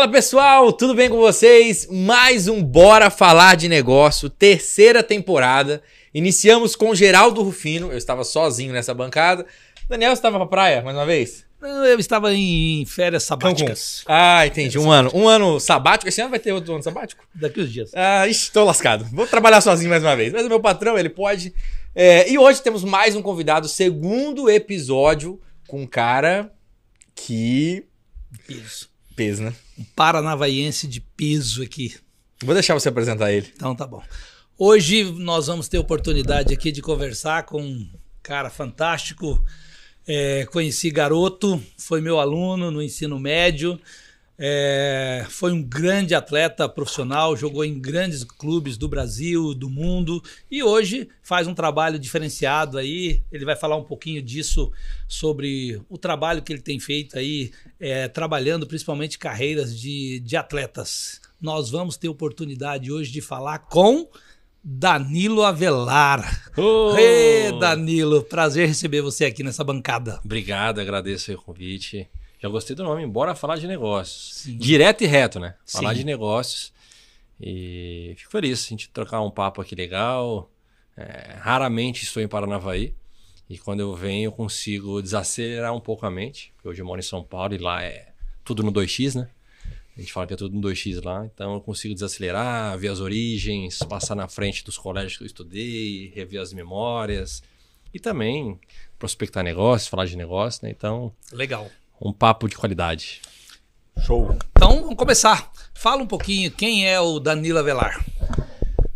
Fala pessoal, tudo bem com vocês? Mais um Bora Falar de Negócio, terceira temporada. Iniciamos com Geraldo Rufino, eu estava sozinho nessa bancada. Daniel, você estava pra praia mais uma vez? Não, eu estava em férias sabáticas. Ah, entendi, um ano sabático. Esse ano vai ter outro ano sabático? Daqui uns dias. Ah, estou lascado, vou trabalhar sozinho mais uma vez. Mas o meu patrão, ele pode. E hoje temos mais um convidado, segundo episódio, com um cara que... Peso, né? Um paranavaense de peso aqui. Vou deixar você apresentar ele. Então tá bom. Hoje nós vamos ter oportunidade aqui de conversar com um cara fantástico. Conheci garoto, foi meu aluno no ensino médio. Foi um grande atleta profissional, jogou em grandes clubes do Brasil, do mundo, e hoje faz um trabalho diferenciado aí. Ele vai falar um pouquinho disso, sobre o trabalho que ele tem feito aí, trabalhando principalmente carreiras de atletas. Nós vamos ter oportunidade hoje de falar com Danilo Avelar. Ei, Danilo, prazer receber você aqui nessa bancada. Obrigado, agradeço aí o convite. Já gostei do nome, bora falar de negócios. Sim. Direto e reto, né? Falar Sim. de negócios. E fico feliz a gente trocar um papo aqui legal. Raramente estou em Paranavaí. E quando eu venho, eu consigo desacelerar um pouco a mente. Porque hoje eu moro em São Paulo e lá é tudo no 2x, né? A gente fala que é tudo no 2x lá. Então eu consigo desacelerar, ver as origens, passar na frente dos colégios que eu estudei, rever as memórias. E também prospectar negócios, falar de negócio, né? Então... Legal. Um papo de qualidade. Show. Então, vamos começar. Fala um pouquinho quem é o Danilo Avelar.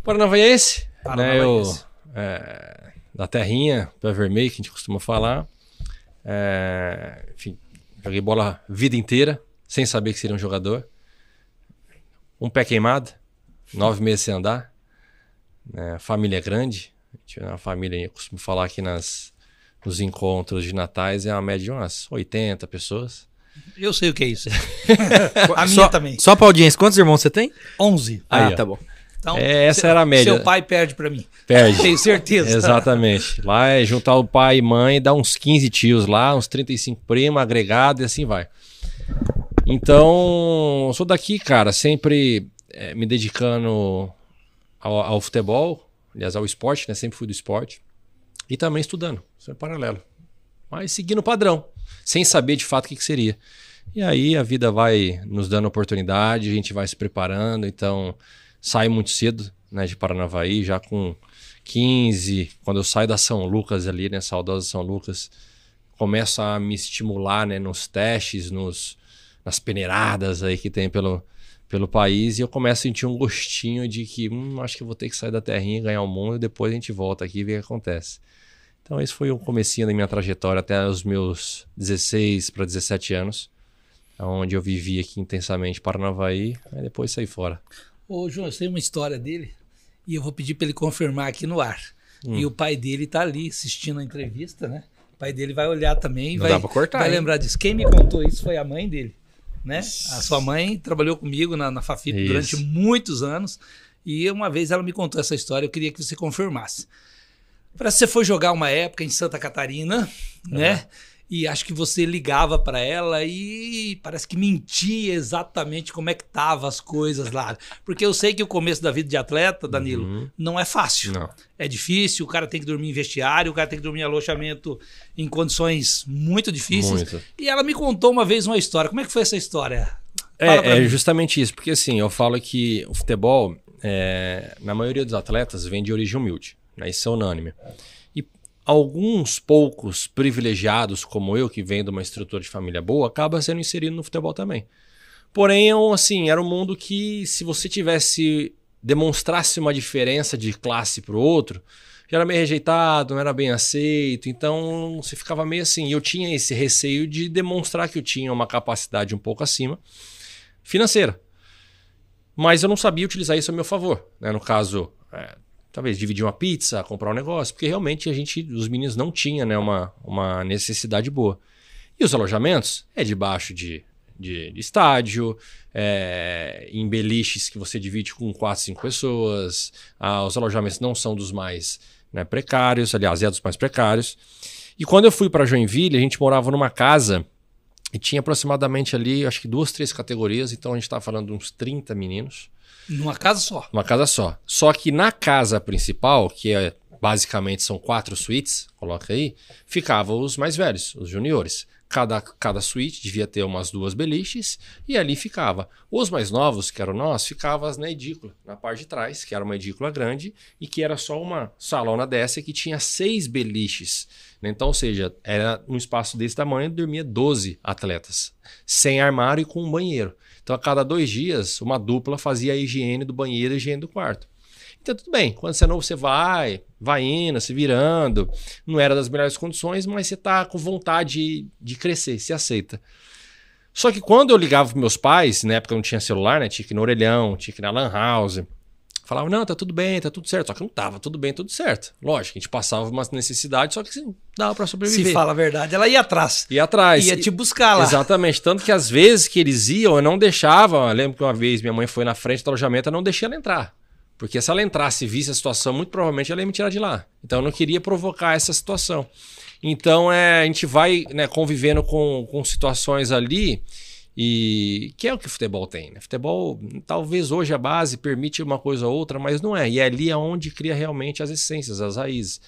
Paranavaense, Paranavaense. Né? Da terrinha, pé vermelho, que a gente costuma falar. Enfim, joguei bola a vida inteira, sem saber que seria um jogador. Um pé queimado, 9 meses sem andar. Família grande. A família, eu costumo falar aqui nos encontros de natais, é uma média de umas 80 pessoas. Eu sei o que é isso. A minha também. Só pra audiência, quantos irmãos você tem? 11. Ah, Aí, ó. tá bom. Então, Essa era a média. Seu pai perde pra mim. Perde. Tenho certeza. Exatamente. Lá é juntar o pai e mãe, dar uns 15 tios lá, uns 35 primos, agregado e assim vai. Então, eu sou daqui, cara, sempre me dedicando ao futebol, aliás, ao esporte, né? Sempre fui do esporte. E também estudando, isso é paralelo. Mas seguindo o padrão, sem saber de fato o que seria. E aí a vida vai nos dando oportunidade, a gente vai se preparando. Então, saio muito cedo, né, de Paranavaí, já com 15. Quando eu saio da São Lucas ali, né, saudosa São Lucas, começo a me estimular, né, nos testes, nas peneiradas aí que tem pelo país, e eu começo a sentir um gostinho de que acho que eu vou ter que sair da terrinha e ganhar o mundo, e depois a gente volta aqui e vê o que acontece. Então esse foi o comecinho da minha trajetória até os meus 16 para 17 anos, onde eu vivi aqui intensamente Paranavaí, aí depois saí fora. Ô, João, eu sei uma história dele e eu vou pedir para ele confirmar aqui no ar. E o pai dele tá ali assistindo a entrevista, né? O pai dele vai olhar também, Não dá pra cortar, vai hein? lembrar disso. Quem me contou isso foi a mãe dele, né? A sua mãe trabalhou comigo na Fafip Isso. durante muitos anos e uma vez ela me contou essa história, eu queria que você confirmasse. Parece que você foi jogar uma época em Santa Catarina, né? E acho que você ligava para ela e parece que mentia exatamente como é que estavam as coisas lá. Porque eu sei que o começo da vida de atleta, Danilo, não é fácil. Não. É difícil, o cara tem que dormir em vestiário, o cara tem que dormir em alojamento em condições muito difíceis. Muito. E ela me contou uma vez uma história. Como é que foi essa história? Fala pra É mim. justamente isso, porque assim, eu falo que o futebol, na maioria dos atletas, vem de origem humilde, né? Isso é unânime. E alguns poucos privilegiados, como eu, que venho de uma estrutura de família boa, acaba sendo inserido no futebol também. Porém, assim, era um mundo que, se você demonstrasse uma diferença de classe para o outro, já era meio rejeitado, não era bem aceito, então você ficava meio assim. E eu tinha esse receio de demonstrar que eu tinha uma capacidade um pouco acima financeira. Mas eu não sabia utilizar isso a meu favor, né? No caso, talvez dividir uma pizza, comprar um negócio, porque realmente os meninos não tinham, né, uma necessidade boa. E os alojamentos debaixo de estádio, em beliches que você divide com 4, 5 pessoas. Os alojamentos não são dos mais, né, precários, aliás, é dos mais precários. E quando eu fui para Joinville, a gente morava numa casa E tinha aproximadamente ali, acho que 2, 3 categorias, então a gente estava falando de uns 30 meninos. Numa casa só. Uma casa só. Só que na casa principal, que basicamente são 4 suítes, coloca aí, ficavam os mais velhos, os juniores. Cada suíte devia ter umas 2 beliches e ali ficava. Os mais novos, que eram nós, ficavam na edícula, na parte de trás, que era uma edícula grande e que era só uma salona dessa que tinha 6 beliches. Então, ou seja, era um espaço desse tamanho, dormia 12 atletas, sem armário e com um banheiro. Então, a cada 2 dias, uma dupla fazia a higiene do banheiro e a higiene do quarto. Então, tudo bem. Quando você é novo, você vai indo, se virando. Não era das melhores condições, mas você tá com vontade de crescer, se aceita. Só que quando eu ligava para meus pais, na época não tinha celular, né? Tinha que ir no orelhão, tinha que ir na lan house. Falava, não, tá tudo bem, tá tudo certo. Só que não tava tudo bem, tudo certo. Lógico, a gente passava umas necessidades, só que sim, dava para sobreviver. Se fala a verdade, ela ia atrás. Ia atrás. Ia te buscar lá. Exatamente. Tanto que às vezes que eles iam, eu não deixava. Eu lembro que uma vez minha mãe foi na frente do alojamento, eu não deixei ela entrar. Porque se ela entrasse e visse a situação, muito provavelmente ela ia me tirar de lá. Então eu não queria provocar essa situação. Então a gente vai, né, convivendo com situações ali, e que é o que o futebol tem. Né? Futebol, talvez hoje a base permite uma coisa ou outra, mas não é. E é ali onde cria realmente as essências, as raízes.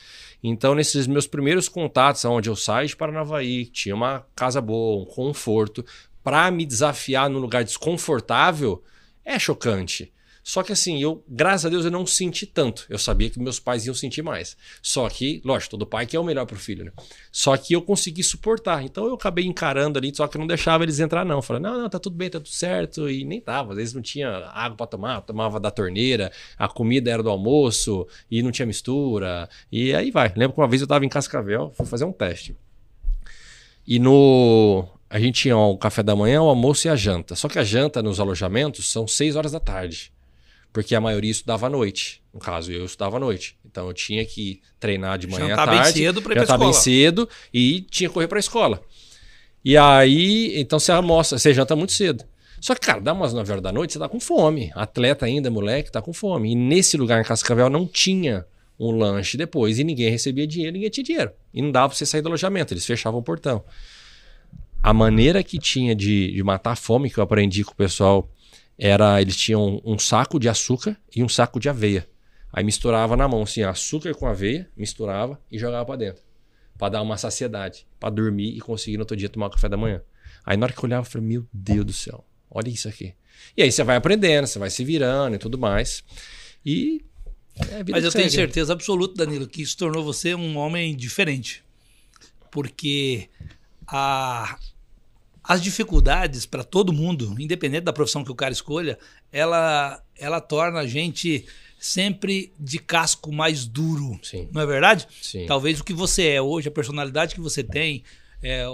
Então nesses meus primeiros contatos, onde eu saio de Paranavaí, tinha uma casa boa, um conforto, para me desafiar num lugar desconfortável, é chocante. Só que assim, graças a Deus, eu não senti tanto. Eu sabia que meus pais iam sentir mais. Só que, lógico, todo pai quer o melhor pro filho, né? Só que eu consegui suportar. Então eu acabei encarando ali, só que eu não deixava eles entrar não. Falei, não, tá tudo bem, tá tudo certo. E nem tava. Às vezes não tinha água para tomar, tomava da torneira. A comida era do almoço e não tinha mistura. E aí vai. Lembro que uma vez eu tava em Cascavel, fui fazer um teste. E a gente tinha o café da manhã, o almoço e a janta. Só que a janta nos alojamentos são 6 horas da tarde. Porque a maioria estudava à noite. No caso, eu estudava à noite. Então eu tinha que treinar de manhã à tarde. Bem cedo para ir para a escola. Bem cedo e tinha que correr para a escola. E aí, então você almoça, você janta muito cedo. Só que, cara, dá umas 9 horas da noite, você tá com fome. Atleta ainda, moleque, tá com fome. E nesse lugar em Cascavel não tinha um lanche depois. E ninguém recebia dinheiro, ninguém tinha dinheiro. E não dava para você sair do alojamento, eles fechavam o portão. A maneira que tinha de matar a fome, que eu aprendi com o pessoal, eles tinham um saco de açúcar e um saco de aveia. Aí misturava na mão, assim, açúcar com aveia, misturava e jogava pra dentro. Pra dar uma saciedade, pra dormir e conseguir no outro dia tomar o café da manhã. Aí na hora que eu olhava, eu falei, meu Deus do céu, olha isso aqui. E aí você vai aprendendo, você vai se virando e tudo mais. E mas eu tenho certeza absoluta, Danilo, que isso tornou você um homem diferente. Porque as dificuldades para todo mundo, independente da profissão que o cara escolha, ela torna a gente sempre de casco mais duro. Sim. Não é verdade? Sim. Talvez o que você é hoje, a personalidade que você tem,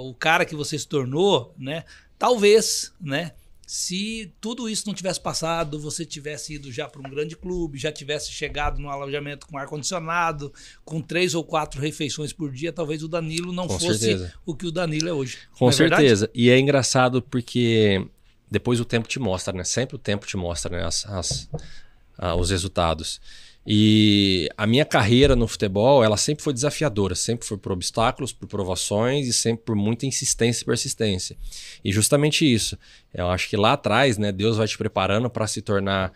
o cara que você se tornou, né? Talvez, né? Se tudo isso não tivesse passado, você tivesse ido já para um grande clube, já tivesse chegado num alojamento com ar-condicionado, com 3 ou 4 refeições por dia, talvez o Danilo não fosse o que o Danilo é hoje. Com certeza. E é engraçado porque depois o tempo te mostra, né? Sempre o tempo te mostra, né? Os resultados. E a minha carreira no futebol, ela sempre foi desafiadora, sempre foi por obstáculos, por provações e sempre por muita insistência e persistência. E justamente isso, eu acho que lá atrás, né, Deus vai te preparando para se tornar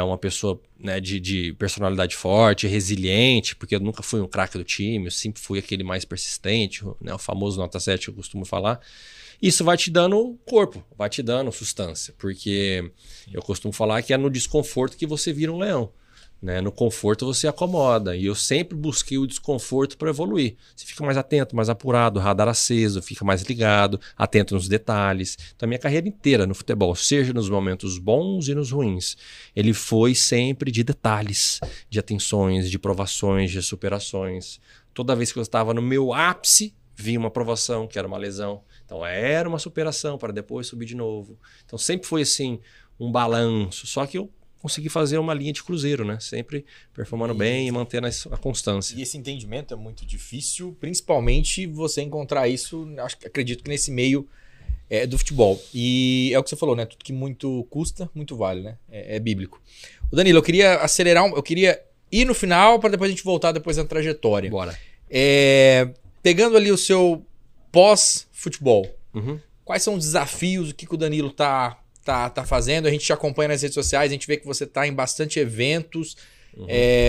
uma pessoa, né, de personalidade forte, resiliente, porque eu nunca fui um craque do time, eu sempre fui aquele mais persistente, né, o famoso nota 7 que eu costumo falar. Isso vai te dando corpo, vai te dando substância, porque eu costumo falar que é no desconforto que você vira um leão. Né? No conforto você acomoda. E eu sempre busquei o desconforto para evoluir. Você fica mais atento, mais apurado, radar aceso, fica mais ligado, atento nos detalhes. Então a minha carreira inteira no futebol, seja nos momentos bons e nos ruins, ele foi sempre de detalhes, de atenções, de provações, de superações. Toda vez que eu estava no meu ápice, vinha uma provação, que era uma lesão. Então era uma superação para depois subir de novo. Então sempre foi assim, um balanço. Só que eu consegui fazer uma linha de cruzeiro, né? Sempre performando bem e mantendo a constância. E esse entendimento é muito difícil, principalmente você encontrar isso, acredito que nesse meio do futebol. E é o que você falou, né? Tudo que muito custa, muito vale, né? É bíblico. O Danilo, eu queria acelerar, eu queria ir no final para depois a gente voltar depois na trajetória. Bora. Pegando ali o seu pós-futebol, Quais são os desafios, o que o Danilo tá fazendo? A gente te acompanha nas redes sociais, a gente vê que você tá em bastante eventos.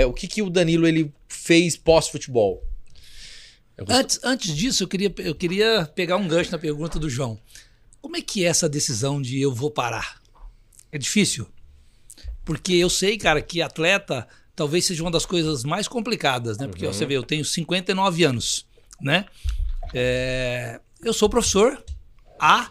O que o Danilo ele fez pós-futebol? Antes disso, eu queria pegar um gancho na pergunta do João. Como é que é essa decisão de eu vou parar? É difícil? Porque eu sei, cara, que atleta talvez seja uma das coisas mais complicadas, né? Porque você vê, eu tenho 59 anos, né? Eu sou professor há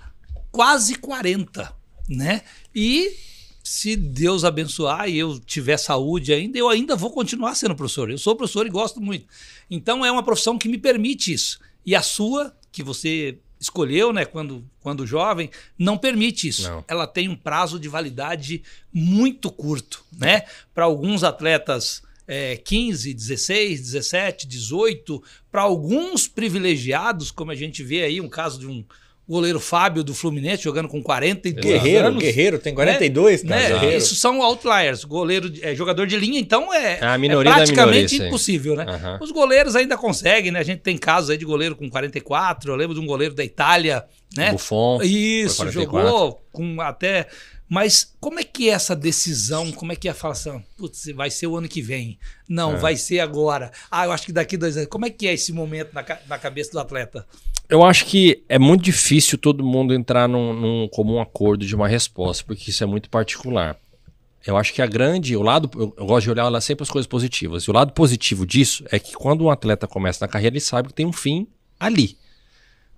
quase 40, né? E se Deus abençoar e eu tiver saúde ainda, eu ainda vou continuar sendo professor. Eu sou professor e gosto muito. Então é uma profissão que me permite isso. E a sua, que você escolheu, né, quando jovem, não permite isso. Não. Ela tem um prazo de validade muito curto, né? Para alguns atletas 15, 16, 17, 18, para alguns privilegiados, como a gente vê aí, um caso de um goleiro Fábio do Fluminense jogando com 42 anos. Guerreiro, tem 42, né? Isso são outliers. Goleiro, jogador de linha, então a minoria praticamente impossível, né? Os goleiros ainda conseguem, né? A gente tem casos aí de goleiro com 44, eu lembro de um goleiro da Itália, né? Buffon. Isso, jogou com até... Mas como é que é essa decisão? Como é que é a falação? Putz, vai ser o ano que vem. Não, vai ser agora. Eu acho que daqui 2 anos. Como é que é esse momento na cabeça do atleta? Eu acho que é muito difícil todo mundo entrar num comum acordo de uma resposta, porque isso é muito particular. Eu acho que eu gosto de olhar sempre as coisas positivas. E o lado positivo disso é que quando um atleta começa na carreira, ele sabe que tem um fim ali.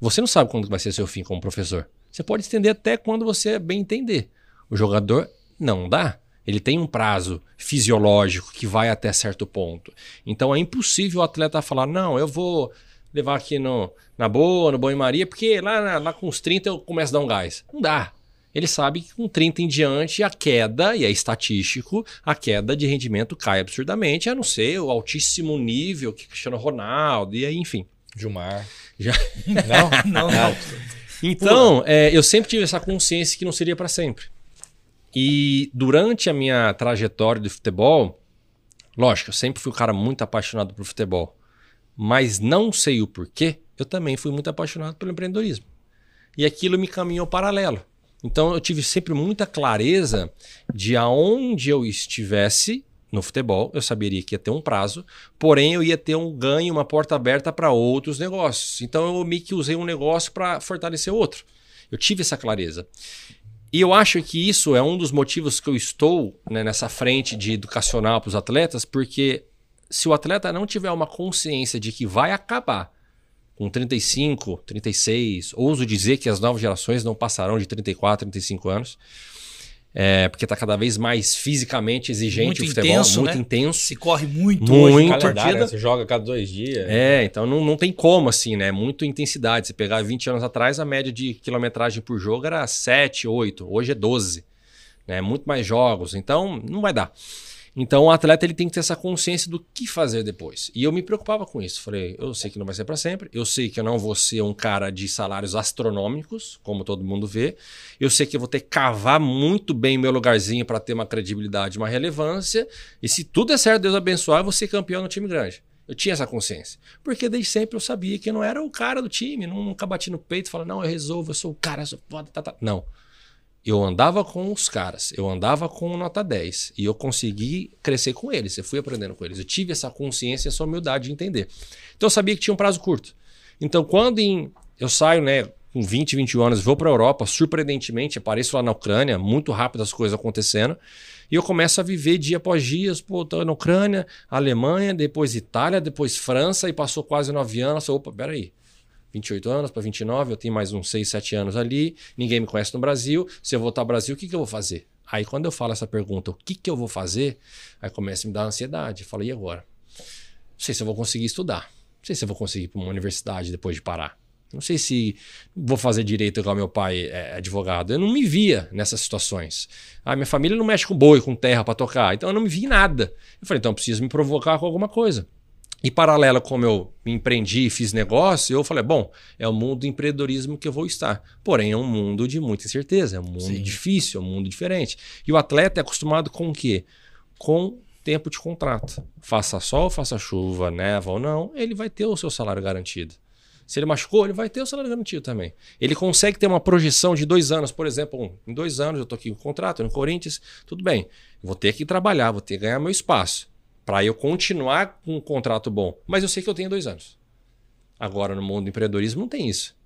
Você não sabe quando vai ser seu fim como professor. Você pode estender até quando você bem entender. O jogador não dá. Ele tem um prazo fisiológico que vai até certo ponto. Então é impossível o atleta falar, não, eu vou levar aqui na boa, no banho-maria, porque lá com os 30 eu começo a dar um gás. Não dá. Ele sabe que com 30 em diante a queda, e é estatístico, a queda de rendimento cai absurdamente, a não ser o altíssimo nível que Cristiano Ronaldo, e aí, enfim. Gilmar. Não. Então, eu sempre tive essa consciência que não seria para sempre. E durante a minha trajetória de futebol, lógico, eu sempre fui um cara muito apaixonado por futebol, mas não sei o porquê, eu também fui muito apaixonado pelo empreendedorismo. E aquilo me caminhou paralelo. Então eu tive sempre muita clareza de aonde eu estivesse no futebol, eu saberia que ia ter um prazo, porém eu ia ter um ganho, uma porta aberta para outros negócios. Então eu meio que usei um negócio para fortalecer outro. Eu tive essa clareza. E eu acho que isso é um dos motivos que eu estou, né, nessa frente de educacional para os atletas, porque se o atleta não tiver uma consciência de que vai acabar com 35, 36, ouso dizer que as novas gerações não passarão de 34, 35 anos, porque está cada vez mais fisicamente exigente muito o futebol, intenso, muito né? intenso. Se corre muito hoje na partida. Né? Você joga cada 2 dias. Então não tem como assim, né? Muita intensidade. Se pegar 20 anos atrás, a média de quilometragem por jogo era 7, 8. Hoje é 12. Né? Muito mais jogos. Então não vai dar. Então o atleta ele tem que ter essa consciência do que fazer depois. E eu me preocupava com isso. Falei, eu sei que não vai ser para sempre. Eu sei que eu não vou ser um cara de salários astronômicos, como todo mundo vê. Eu sei que eu vou ter que cavar muito bem meu lugarzinho para ter uma credibilidade, uma relevância. E se tudo é certo, Deus abençoar, eu vou ser campeão no time grande. Eu tinha essa consciência. Porque desde sempre eu sabia que eu não era o cara do time. Nunca bati no peito e falava, não, eu resolvo, eu sou o cara, eu sou foda, tá. Não. Eu andava com os caras, eu andava com nota 10 e eu consegui crescer com eles, eu fui aprendendo com eles. Eu tive essa consciência e essa humildade de entender. Então eu sabia que tinha um prazo curto. Então quando eu saio, né, com 20, 21 anos, vou para a Europa, surpreendentemente, apareço lá na Ucrânia, muito rápido as coisas acontecendo, e eu começo a viver dia após dia, tô na Ucrânia, Alemanha, depois Itália, depois França, e passou quase 9 anos, opa, peraí. 28 anos para 29, eu tenho mais uns 6, 7 anos ali, ninguém me conhece no Brasil, se eu voltar ao Brasil, o que eu vou fazer? Aí quando eu falo essa pergunta, o que eu vou fazer? Aí começa a me dar ansiedade, eu falo, e agora? Não sei se eu vou conseguir estudar, não sei se eu vou conseguir ir para uma universidade depois de parar, não sei se vou fazer direito igual meu pai é advogado, eu não me via nessas situações. Minha família não mexe com boi, com terra para tocar, então eu não me vi em nada. Eu falei, então eu preciso me provocar com alguma coisa. E paralelo, como eu me empreendi e fiz negócio, eu falei, bom, é o mundo do empreendedorismo que eu vou estar. Porém, é um mundo de muita incerteza, é um mundo difícil, é um mundo diferente. E o atleta é acostumado com o quê? Com tempo de contrato. Faça sol, faça chuva, neva ou não, ele vai ter o seu salário garantido. Se ele machucou, ele vai ter o salário garantido também. Ele consegue ter uma projeção de 2 anos, por exemplo. Em 2 anos eu tô aqui com contrato no Corinthians, tudo bem. Eu vou ter que trabalhar, vou ter que ganhar meu espaço para eu continuar com um contrato bom. Mas eu sei que eu tenho 2 anos. Agora, no mundo do empreendedorismo, não tem isso.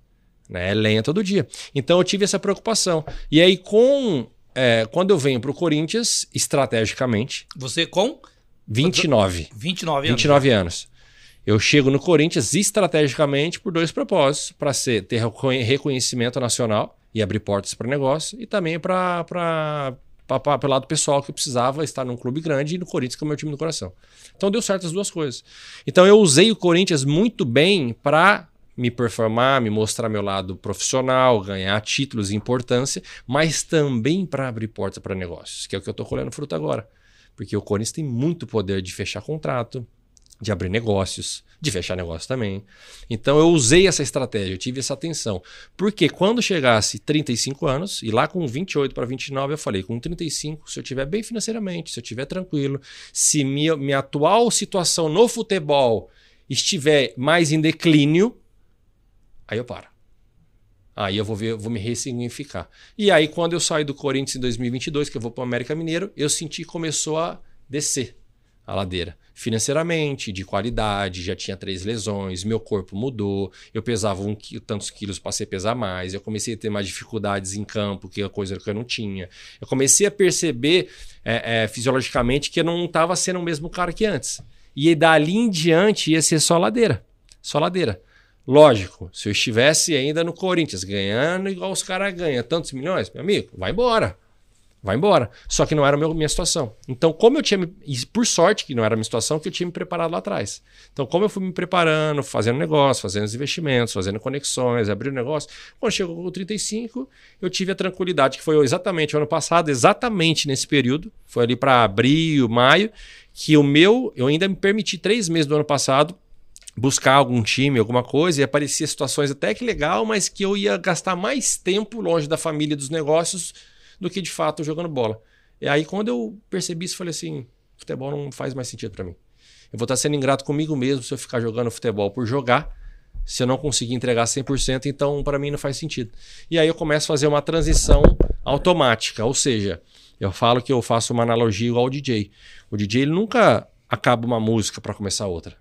Né? É lenha todo dia. Então, eu tive essa preocupação. E aí, quando eu venho para o Corinthians, estrategicamente... Você com? 29. 29 anos. 29 anos. Eu chego no Corinthians estrategicamente por 2 propósitos. Para ter reconhecimento nacional e abrir portas para negócio. E também para pelo lado pessoal, que eu precisava estar num clube grande e no Corinthians, que é o meu time do coração. Então deu certo as 2 coisas. Então eu usei o Corinthians muito bem para me performar, me mostrar meu lado profissional, ganhar títulos e importância, mas também para abrir portas para negócios, que é o que eu estou colhendo fruto agora. Porque o Corinthians tem muito poder de fechar contrato, de abrir negócios, de fechar negócio também. Então eu usei essa estratégia, eu tive essa atenção. Porque quando chegasse 35 anos, e lá com 28 para 29 eu falei, com 35, se eu estiver bem financeiramente, se eu estiver tranquilo, se minha atual situação no futebol estiver mais em declínio, aí eu paro. Aí eu vou me ressignificar. E aí quando eu saí do Corinthians em 2022, que eu vou para o América Mineiro, eu senti que começou a descer a ladeira. Financeiramente, de qualidade, já tinha 3 lesões, meu corpo mudou, eu pesava tantos quilos, passei a pesar mais, eu comecei a ter mais dificuldades em campo, que é coisa que eu não tinha. Eu comecei a perceber fisiologicamente que eu não estava sendo o mesmo cara que antes. E dali em diante ia ser só ladeira. Só ladeira. Lógico, se eu estivesse ainda no Corinthians, ganhando igual os caras ganham, tantos milhões, meu amigo, vai embora. Vai embora. Só que não era a minha situação. Então, como eu tinha... E por sorte que não era a minha situação, que eu tinha me preparado lá atrás. Então, como eu fui me preparando, fazendo negócio, fazendo os investimentos, fazendo conexões, abrindo negócio, quando chegou com 35, eu tive a tranquilidade, que foi exatamente o ano passado, exatamente nesse período, foi ali para abril, maio, que eu ainda me permiti 3 meses do ano passado buscar algum time, alguma coisa, e aparecia situações até que legal, mas que eu ia gastar mais tempo longe da família e dos negócios do que de fato jogando bola. E aí quando eu percebi isso, falei assim, futebol não faz mais sentido para mim. Eu vou estar sendo ingrato comigo mesmo se eu ficar jogando futebol por jogar, se eu não conseguir entregar 100%, então para mim não faz sentido. E aí eu começo a fazer uma transição automática, ou seja, eu falo que eu faço uma analogia igual ao DJ. O DJ ele nunca acaba uma música para começar outra.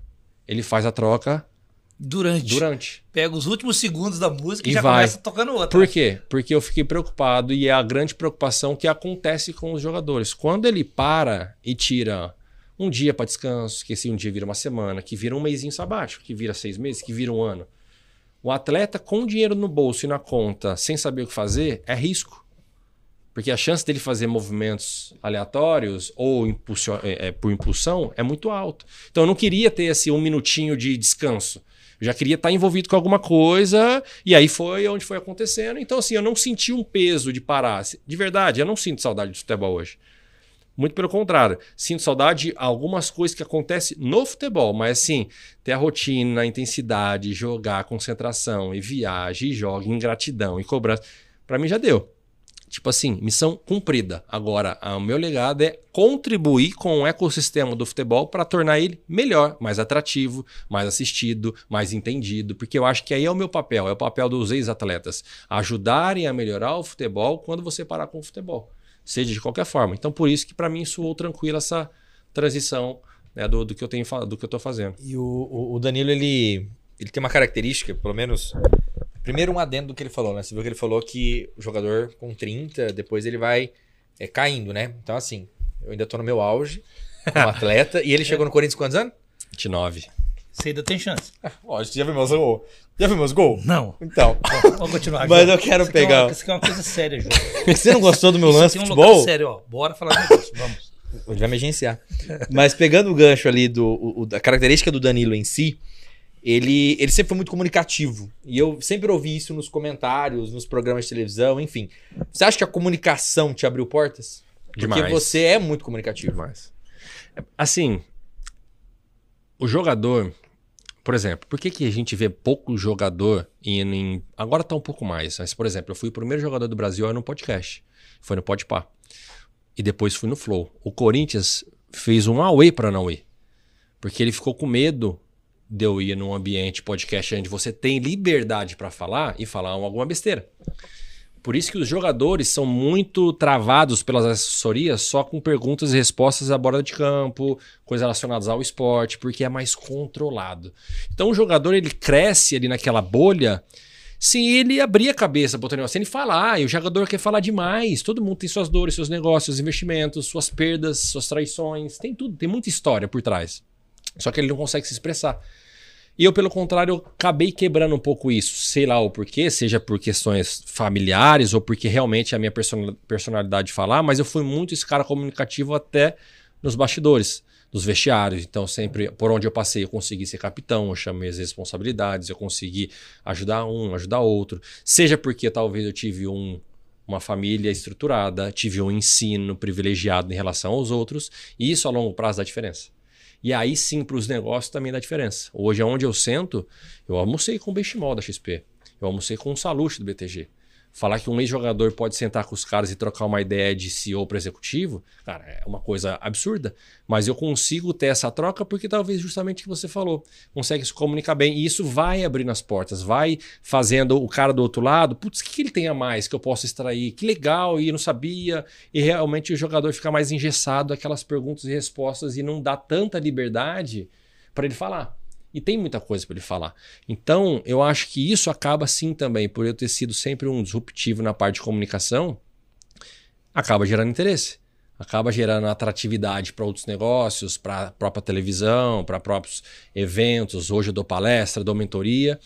Ele faz a troca durante. Pega os últimos segundos da música e já vai. começa tocando outra. Por quê? Porque eu fiquei preocupado e é a grande preocupação que acontece com os jogadores. Quando ele para e tira um dia para descanso, que esse um dia vira uma semana, que vira um mêsinho sabático, que vira 6 meses, que vira um ano. O atleta com dinheiro no bolso e na conta, sem saber o que fazer, é risco. Porque a chance dele fazer movimentos aleatórios ou por impulsão é muito alta. Então eu não queria ter esse 1 minutinho de descanso. Eu já queria estar envolvido com alguma coisa e aí foi onde foi acontecendo. Então assim, eu não senti um peso de parar. De verdade, eu não sinto saudade de futebol hoje. Muito pelo contrário. Sinto saudade de algumas coisas que acontecem no futebol. Mas assim, ter a rotina, a intensidade, jogar, concentração e viagem, e joga, ingratidão e cobrança. Para mim já deu. Tipo assim, missão cumprida. Agora, o meu legado é contribuir com o ecossistema do futebol para tornar ele melhor, mais atrativo, mais assistido, mais entendido. Porque eu acho que aí é o meu papel, é o papel dos ex-atletas. Ajudarem a melhorar o futebol quando você parar com o futebol. Seja de qualquer forma. Então, por isso que para mim soou tranquila essa transição, né, do que eu estou fazendo. E o Danilo, ele tem uma característica, pelo menos... Primeiro um adendo do que ele falou, né? Você viu que ele falou que o jogador com 30, depois ele vai caindo, né? Então assim, eu ainda tô no meu auge como atleta. E ele chegou no Corinthians quantos anos? 29. Você ainda tem chance. Lógico, já viu meus gols? Já viu meus gols? Não. Então. Vamos continuar. Mas João. eu quero pegar... Isso aqui é uma coisa séria, João. Você não gostou do meu lance de futebol? Lugar sério, ó. Bora falar de negócio, vamos. Ele vai me agenciar. Mas pegando o gancho ali da característica do Danilo em si, ele sempre foi muito comunicativo. E eu sempre ouvi isso nos comentários, nos programas de televisão, enfim. Você acha que a comunicação te abriu portas? Demais. Porque você é muito comunicativo. Demais. Assim, o jogador... Por exemplo, por que a gente vê pouco jogador agora tá um pouco mais. Mas, por exemplo, eu fui o primeiro jogador do Brasil no podcast. Foi no Podpah. E depois fui no Flow. O Corinthians fez um away para não ir. Porque ele ficou com medo de eu ir num ambiente podcast onde você tem liberdade para falar e falar alguma besteira. Por isso que os jogadores são muito travados pelas assessorias só com perguntas e respostas à borda de campo, coisas relacionadas ao esporte, porque é mais controlado. Então o jogador ele cresce ali naquela bolha sem ele abrir a cabeça para o negócio, sem ele falar. E o jogador quer falar demais. Todo mundo tem suas dores, seus negócios, seus investimentos, suas perdas, suas traições. Tem tudo, tem muita história por trás. Só que ele não consegue se expressar. E eu, pelo contrário, eu acabei quebrando um pouco isso. Sei lá o porquê, seja por questões familiares ou porque realmente é a minha personalidade de falar, mas eu fui muito esse cara comunicativo até nos bastidores, nos vestiários. Então, sempre, por onde eu passei, eu consegui ser capitão, eu chamei as responsabilidades, eu consegui ajudar um, ajudar outro. Seja porque talvez eu tive uma família estruturada, tive um ensino privilegiado em relação aos outros, e isso a longo prazo dá diferença. E aí sim, para os negócios também dá diferença. Hoje, onde eu sento, eu almocei com o Benchimol da XP. Eu almocei com o Salute do BTG. Falar que um ex-jogador pode sentar com os caras e trocar uma ideia de CEO para executivo, cara, é uma coisa absurda. Mas eu consigo ter essa troca porque talvez justamente o que você falou. Consegue se comunicar bem. E isso vai abrindo as portas, vai fazendo o cara do outro lado. Putz, o que ele tem a mais que eu posso extrair? Que legal, e eu não sabia. E realmente o jogador fica mais engessado aquelas perguntas e respostas e não dá tanta liberdade para ele falar. E tem muita coisa para ele falar. Então, eu acho que isso acaba sim também, por eu ter sido sempre um disruptivo na parte de comunicação, acaba gerando interesse. Acaba gerando atratividade para outros negócios, para a própria televisão, para próprios eventos. Hoje eu dou palestra, dou mentoria,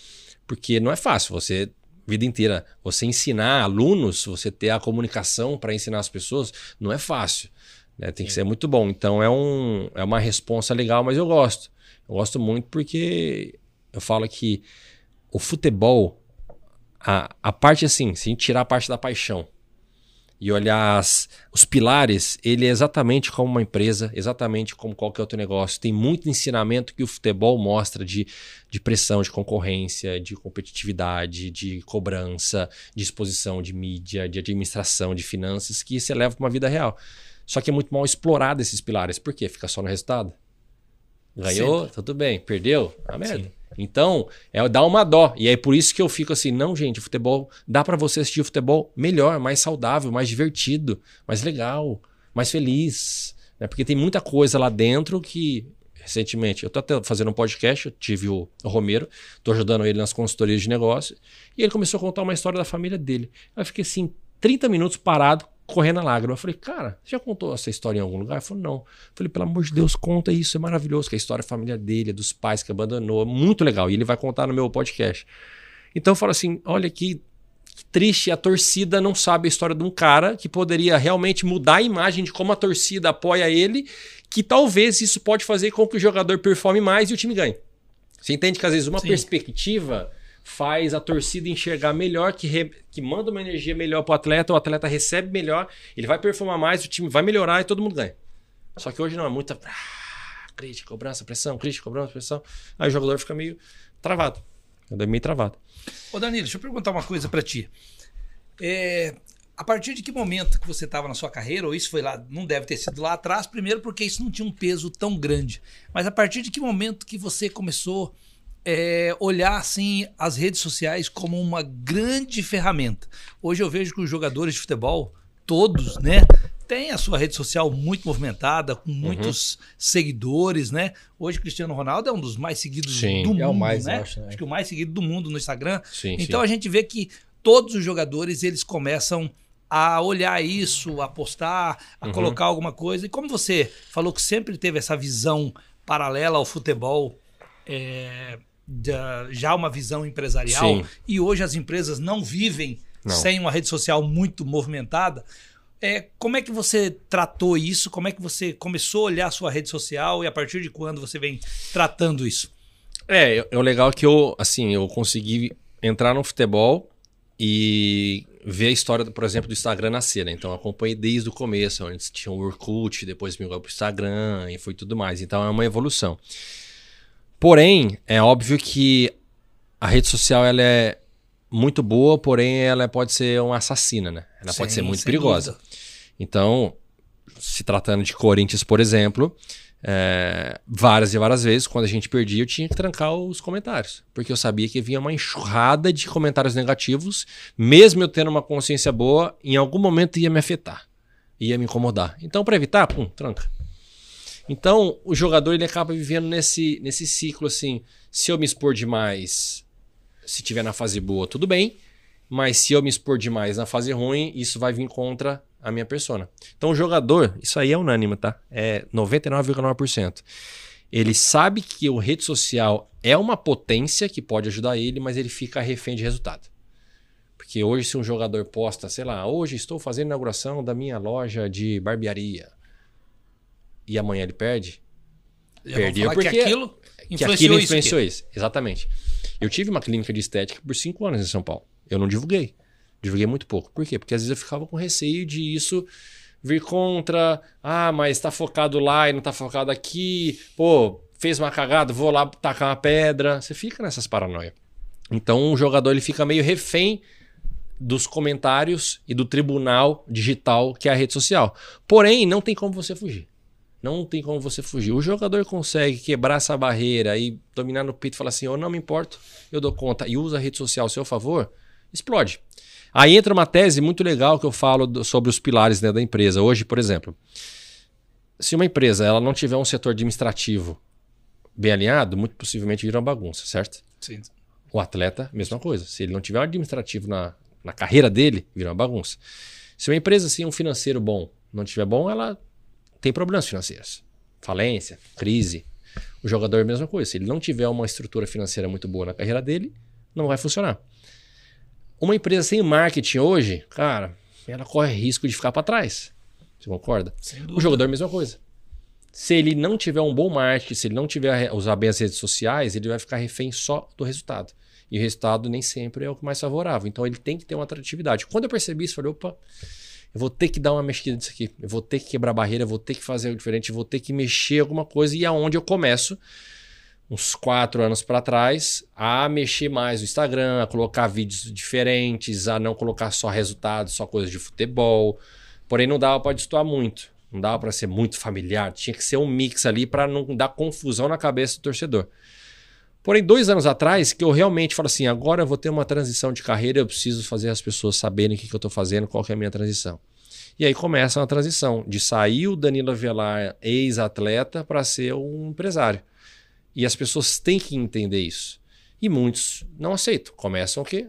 porque não é fácil você, vida inteira, você ensinar alunos, você ter a comunicação para ensinar as pessoas, não é fácil. Né? Tem que ser muito bom. Então, é uma responsa legal, mas eu gosto. Eu gosto muito porque eu falo que o futebol, a parte assim, se a gente tirar a parte da paixão e olhar os pilares, ele é exatamente como uma empresa, exatamente como qualquer outro negócio. Tem muito ensinamento que o futebol mostra de pressão, de concorrência, de competitividade, de cobrança, de exposição de mídia, de administração, de finanças, que se leva para uma vida real. Só que é muito mal explorado esses pilares. Por quê? Fica só no resultado. Ganhou, sempre. Tudo bem. Perdeu? A merda. Sim. Então, dá uma dó. E é por isso que eu fico assim, não, gente, o futebol, dá pra você assistir o futebol melhor, mais saudável, mais divertido, mais legal, mais feliz. Né? Porque tem muita coisa lá dentro que, recentemente, eu tô até fazendo um podcast, eu tive o Romero, tô ajudando ele nas consultorias de negócio, e ele começou a contar uma história da família dele. Eu fiquei assim, 30 minutos parado, correndo a lágrima. Eu falei, cara, você já contou essa história em algum lugar? Ele falou, não. Eu falei, pelo amor de Deus, conta isso, é maravilhoso, que a história familiar dele, é dos pais que abandonou, muito legal, e ele vai contar no meu podcast. Então eu falo assim, olha que triste, a torcida não sabe a história de um cara que poderia realmente mudar a imagem de como a torcida apoia ele, que talvez isso pode fazer com que o jogador performe mais e o time ganhe. Você entende que às vezes uma perspectiva faz a torcida enxergar melhor, que manda uma energia melhor pro atleta, o atleta recebe melhor, ele vai performar mais, o time vai melhorar e todo mundo ganha. Só que hoje não, é muita crítica, cobrança, pressão, crítica, cobrança, pressão. Aí o jogador fica meio travado. Meio travado. Ô Danilo, deixa eu perguntar uma coisa pra ti. A partir de que momento que você estava na sua carreira, ou isso foi lá, não deve ter sido lá atrás, primeiro porque isso não tinha um peso tão grande, mas a partir de que momento que você começou olhar assim as redes sociais como uma grande ferramenta? Hoje eu vejo que os jogadores de futebol, todos, né, têm a sua rede social muito movimentada, com muitos seguidores, né? Hoje o Cristiano Ronaldo é um dos mais seguidos do mundo, o mais, né? Acho que o mais seguido do mundo no Instagram. Então a gente vê que todos os jogadores, eles começam a olhar isso, a postar, a colocar alguma coisa. E como você falou que sempre teve essa visão paralela ao futebol, já uma visão empresarial, e hoje as empresas não vivem sem uma rede social muito movimentada, como é que você tratou isso? Como é que você começou a olhar a sua rede social e a partir de quando você vem tratando isso? O legal é que eu consegui entrar no futebol e ver a história, por exemplo, do Instagram nascer, né? Então eu acompanhei desde o começo, antes tinha o Orkut, depois migrou para o Instagram e foi tudo mais. Então é uma evolução. Porém, é óbvio que a rede social ela é muito boa, porém ela pode ser uma assassina, né? Ela pode ser muito perigosa. Dúvida. Então, se tratando de Corinthians, por exemplo, várias e várias vezes, quando a gente perdia, eu tinha que trancar os comentários. Porque eu sabia que vinha uma enxurrada de comentários negativos, mesmo eu tendo uma consciência boa, em algum momento ia me afetar, ia me incomodar. Então, para evitar, tranca. Então, o jogador ele acaba vivendo nesse ciclo assim, se eu me expor demais, se tiver na fase boa, tudo bem, mas se eu me expor demais na fase ruim, isso vai vir contra a minha persona. Então o jogador, isso aí é unânime, tá? É 99,9%. Ele sabe que a rede social é uma potência que pode ajudar ele, mas ele fica refém de resultado. Porque hoje se um jogador posta, sei lá, hoje estou fazendo a inauguração da minha loja de barbearia, e amanhã ele perde, perdeu porque que aquilo influenciou isso. Exatamente. Eu tive uma clínica de estética por 5 anos em São Paulo. Eu não divulguei. Divulguei muito pouco. Por quê? Porque às vezes eu ficava com receio de isso vir contra. Mas tá focado lá e não tá focado aqui. Pô, fez uma cagada, vou lá tacar uma pedra. Você fica nessas paranoias. Então o jogador ele fica meio refém dos comentários e do tribunal digital que é a rede social. Porém, não tem como você fugir. Não tem como você fugir. O jogador consegue quebrar essa barreira e dominar no peito e falar assim, eu não me importo, eu dou conta, e usa a rede social ao seu favor, explode. Aí entra uma tese muito legal que eu falo sobre os pilares, né, da empresa. Hoje, por exemplo, se uma empresa ela não tiver um setor administrativo bem alinhado, muito possivelmente vira uma bagunça, certo? Sim. O atleta, mesma coisa. Se ele não tiver um administrativo na carreira dele, vira uma bagunça. Se uma empresa assim, um financeiro bom não tiver bom, ela tem problemas financeiros. Falência, crise. O jogador é a mesma coisa. Se ele não tiver uma estrutura financeira muito boa na carreira dele, não vai funcionar. Uma empresa sem marketing hoje, cara, ela corre risco de ficar para trás. Você concorda? O jogador é a mesma coisa. Se ele não tiver um bom marketing, se ele não tiver usar bem as redes sociais, ele vai ficar refém só do resultado. E o resultado nem sempre é o mais favorável. Então ele tem que ter uma atratividade. Quando eu percebi isso, eu falei, opa, eu vou ter que dar uma mexida nisso aqui. Eu vou ter que quebrar barreira, eu vou ter que fazer algo diferente, eu vou ter que mexer alguma coisa. E é onde eu começo, uns 4 anos para trás, a mexer mais no Instagram, a colocar vídeos diferentes, a não colocar só resultados, só coisas de futebol. Porém, não dava para destoar muito. Não dava para ser muito familiar. Tinha que ser um mix ali para não dar confusão na cabeça do torcedor. Porém, 2 anos atrás, que eu realmente falo assim, agora eu vou ter uma transição de carreira, eu preciso fazer as pessoas saberem o que eu estou fazendo, qual que é a minha transição. E aí começa uma transição de sair o Danilo Avelar, ex-atleta, para ser um empresário. E as pessoas têm que entender isso. E muitos não aceitam. Começam o quê?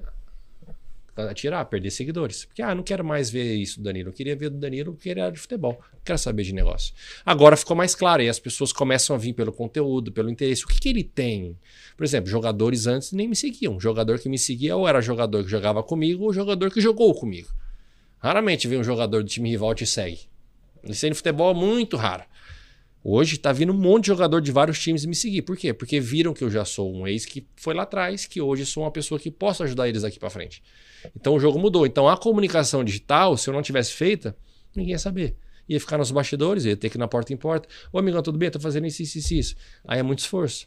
A tirar, a perder seguidores. Porque, não quero mais ver isso do Danilo. Eu queria ver do Danilo que era de futebol. Não quero saber de negócio. Agora ficou mais claro. E as pessoas começam a vir pelo conteúdo, pelo interesse. O que ele tem? Por exemplo, jogadores antes nem me seguiam. Jogador que me seguia ou era jogador que jogava comigo ou jogador que jogou comigo. Raramente vem um jogador do time rival e te segue. Isso aí no futebol é muito raro. Hoje tá vindo um monte de jogador de vários times me seguir. Por quê? Porque viram que eu já sou um ex que foi lá atrás, que hoje sou uma pessoa que posso ajudar eles daqui para frente. Então o jogo mudou. Então a comunicação digital, se eu não tivesse feita, ninguém ia saber. Ia ficar nos bastidores, ia ter que ir na porta em porta. Ô amigão, tudo bem? Tô fazendo isso. Aí é muito esforço.